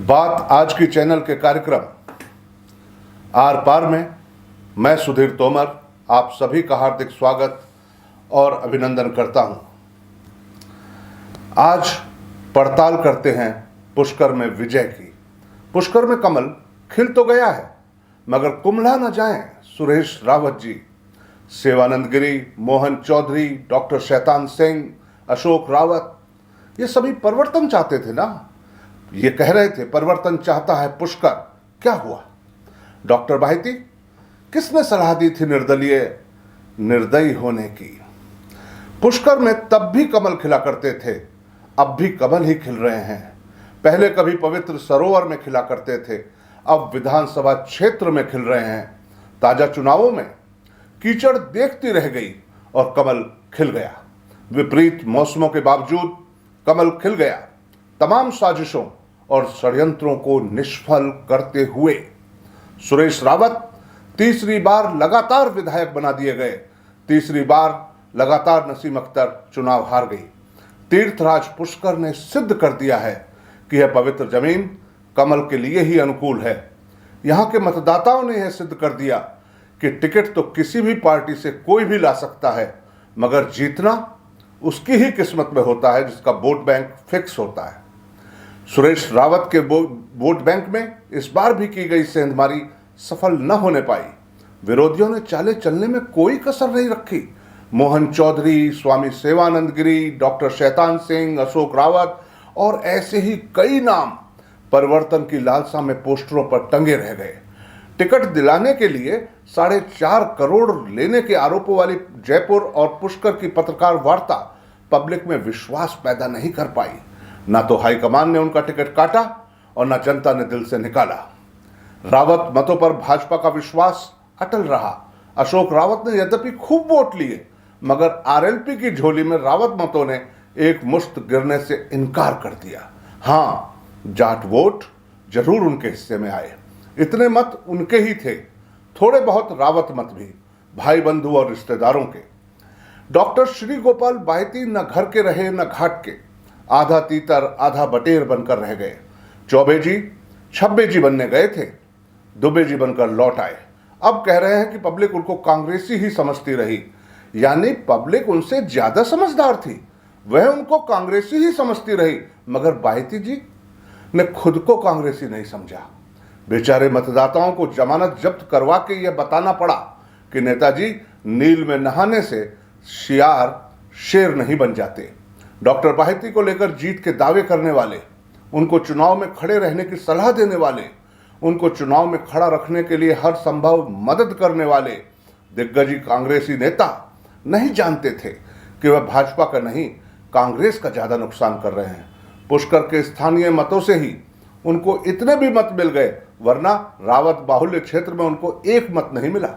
बात आज की चैनल के कार्यक्रम आर पार में मैं सुधीर तोमर आप सभी का हार्दिक स्वागत और अभिनंदन करता हूं। आज पड़ताल करते हैं पुष्कर में विजय की। पुष्कर में कमल खिल तो गया है मगर कुम्हला न जाएं सुरेश रावत जी, सेवानंद गिरी, मोहन चौधरी, डॉक्टर शैतान सिंह, अशोक रावत, ये सभी परिवर्तन चाहते थे ना। ये कह रहे थे परिवर्तन चाहता है पुष्कर। क्या हुआ? डॉक्टर बाहिती किसने सलाह दी थी निर्दयी होने की? पुष्कर में तब भी कमल खिला करते थे, अब भी कमल ही खिल रहे हैं। पहले कभी पवित्र सरोवर में खिला करते थे, अब विधानसभा क्षेत्र में खिल रहे हैं। ताजा चुनावों में कीचड़ देखती रह गई और कमल खिल गया। विपरीत मौसमों के बावजूद कमल खिल गया। तमाम साजिशों और षड्यंत्रों को निष्फल करते हुए सुरेश रावत तीसरी बार लगातार विधायक बना दिए गए। तीसरी बार लगातार नसीम अख्तर चुनाव हार गई। तीर्थराज पुष्कर ने सिद्ध कर दिया है कि यह पवित्र जमीन कमल के लिए ही अनुकूल है। यहां के मतदाताओं ने यह सिद्ध कर दिया कि टिकट तो किसी भी पार्टी से कोई भी ला सकता है, मगर जीतना उसकी ही किस्मत में होता है जिसका वोट बैंक फिक्स होता है। सुरेश रावत के वोट बैंक में इस बार भी की गई सेंधमारी सफल न होने पाई। विरोधियों ने चाले चलने में कोई कसर नहीं रखी। मोहन चौधरी, स्वामी सेवानंद गिरी, डॉक्टर शैतान सिंह, अशोक रावत और ऐसे ही कई नाम परिवर्तन की लालसा में पोस्टरों पर टंगे रह गए। टिकट दिलाने के लिए 4.5 करोड़ लेने के आरोपों वाली जयपुर और पुष्कर की पत्रकार वार्ता पब्लिक में विश्वास पैदा नहीं कर पाई। ना तो हाईकमान ने उनका टिकट काटा और ना जनता ने दिल से निकाला। रावत मतों पर भाजपा का विश्वास अटल रहा। अशोक रावत ने यद्यपि खूब वोट लिए, मगर आरएलपी की झोली में रावत मतों ने एक मुश्त गिरने से इनकार कर दिया। हाँ, जाट वोट जरूर उनके हिस्से में आए। इतने मत उनके ही थे, थोड़े बहुत रावत मत भी, भाई बंधु और रिश्तेदारों के। डॉक्टर श्री गोपाल बाहिती न घर के रहे न घाट के, आधा तीतर आधा बटेर बनकर रह गए। चौबे जी छब्बे जी बनने गए थे, दुबे जी बनकर लौट आए। अब कह रहे हैं कि पब्लिक उनको कांग्रेसी ही समझती रही, यानी पब्लिक उनसे ज्यादा समझदार थी, वह उनको कांग्रेसी ही समझती रही, मगर बाहिती जी ने खुद को कांग्रेसी नहीं समझा। बेचारे मतदाताओं को जमानत जब्त करवा के यह बताना पड़ा कि नेताजी नील में नहाने से शियार शेर नहीं बन जाते। डॉक्टर बाहिती को लेकर जीत के दावे करने वाले, उनको चुनाव में खड़े रहने की सलाह देने वाले, उनको चुनाव में खड़ा रखने के लिए हर संभव मदद करने वाले दिग्गजी कांग्रेसी नेता नहीं जानते थे कि वह भाजपा का नहीं कांग्रेस का ज्यादा नुकसान कर रहे हैं। पुष्कर के स्थानीय मतों से ही उनको इतने भी मत मिल गए, वरना रावत बाहुल्य क्षेत्र में उनको एक मत नहीं मिला।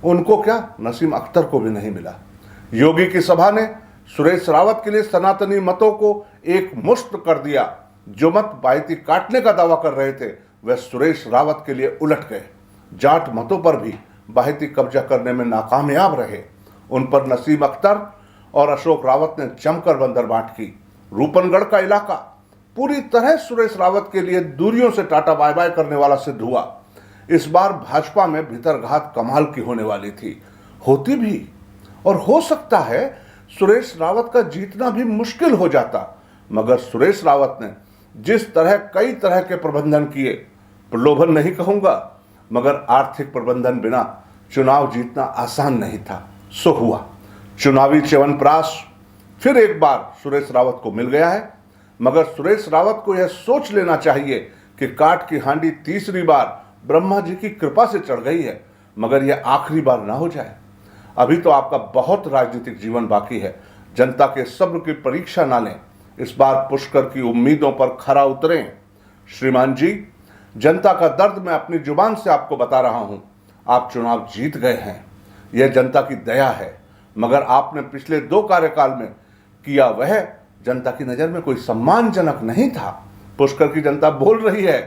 उनको क्या, नसीम अख्तर को भी नहीं मिला। योगी की सभा ने सुरेश रावत के लिए सनातनी मतों को एक मुश्त कर दिया। जो मत बाहिती काटने का दावा कर रहे थे वह सुरेश रावत के लिए उलट गए। जाट मतों पर भी बाहिती कब्जा करने में नाकामयाब रहे। उन पर नसीम अख्तर और अशोक रावत ने जमकर बंदरबांट की। रूपनगढ़ का इलाका पूरी तरह सुरेश रावत के लिए दूरियों से टाटा बाय बाय करने वाला सिद्ध हुआ। इस बार भाजपा में भीतरघात कमाल की होने वाली थी, होती भी, और हो सकता है सुरेश रावत का जीतना भी मुश्किल हो जाता। मगर सुरेश रावत ने जिस तरह कई तरह के प्रबंधन किए, प्रलोभन नहीं कहूंगा, मगर आर्थिक प्रबंधन बिना चुनाव जीतना आसान नहीं था। सो हुआ। चुनावी च्यवनप्राश फिर एक बार सुरेश रावत को मिल गया है, मगर सुरेश रावत को यह सोच लेना चाहिए कि काट की हांडी तीसरी बार ब्रह्मा जी की कृपा से चढ़ गई है, मगर यह आखिरी बार ना हो जाए। अभी तो आपका बहुत राजनीतिक जीवन बाकी है। जनता के सब्र की परीक्षा ना लें। इस बार पुष्कर की उम्मीदों पर खरा उतरें। श्रीमान जी, जनता का दर्द मैं अपनी जुबान से आपको बता रहा हूं। आप चुनाव जीत गए हैं, यह जनता की दया है, मगर आपने पिछले 2 कार्यकाल में किया वह जनता की नजर में कोई सम्मानजनक नहीं था। पुष्कर की जनता बोल रही है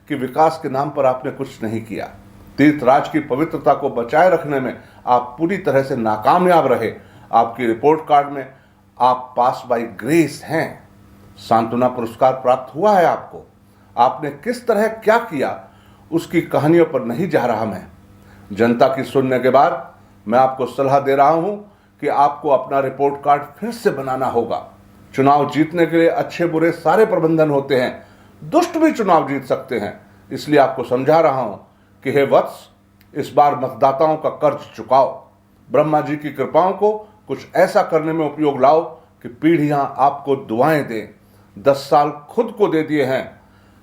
कि विकास के नाम पर आपने कुछ नहीं किया। तीर्थराज की पवित्रता को बचाए रखने में आप पूरी तरह से नाकामयाब रहे। आपकी रिपोर्ट कार्ड में आप पास बाय ग्रेस हैं। सांत्वना पुरस्कार प्राप्त हुआ है आपको। आपने किस तरह क्या किया, उसकी कहानियों पर नहीं जा रहा मैं। जनता की सुनने के बाद मैं आपको सलाह दे रहा हूं कि आपको अपना रिपोर्ट कार्ड फिर से बनाना होगा। चुनाव जीतने के लिए अच्छे बुरे सारे प्रबंधन होते हैं, दुष्ट भी चुनाव जीत सकते हैं। इसलिए आपको समझा रहा हूं कि हे वत्स, इस बार मतदाताओं का कर्ज चुकाओ। ब्रह्मा जी की कृपाओं को कुछ ऐसा करने में उपयोग लाओ कि पीढ़ियां आपको दुआएं दें। 10 साल खुद को दे दिए हैं,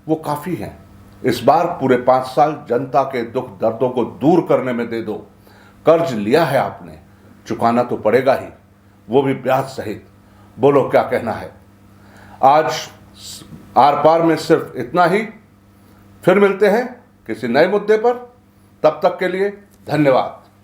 वो काफी हैं। इस बार पूरे 5 साल जनता के दुख दर्दों को दूर करने में दे दो। कर्ज लिया है आपने, चुकाना तो पड़ेगा ही, वो भी ब्याज सहित। बोलो क्या कहना है। आज आर पार में सिर्फ इतना ही। फिर मिलते हैं किसी नए मुद्दे पर। तब तक के लिए धन्यवाद।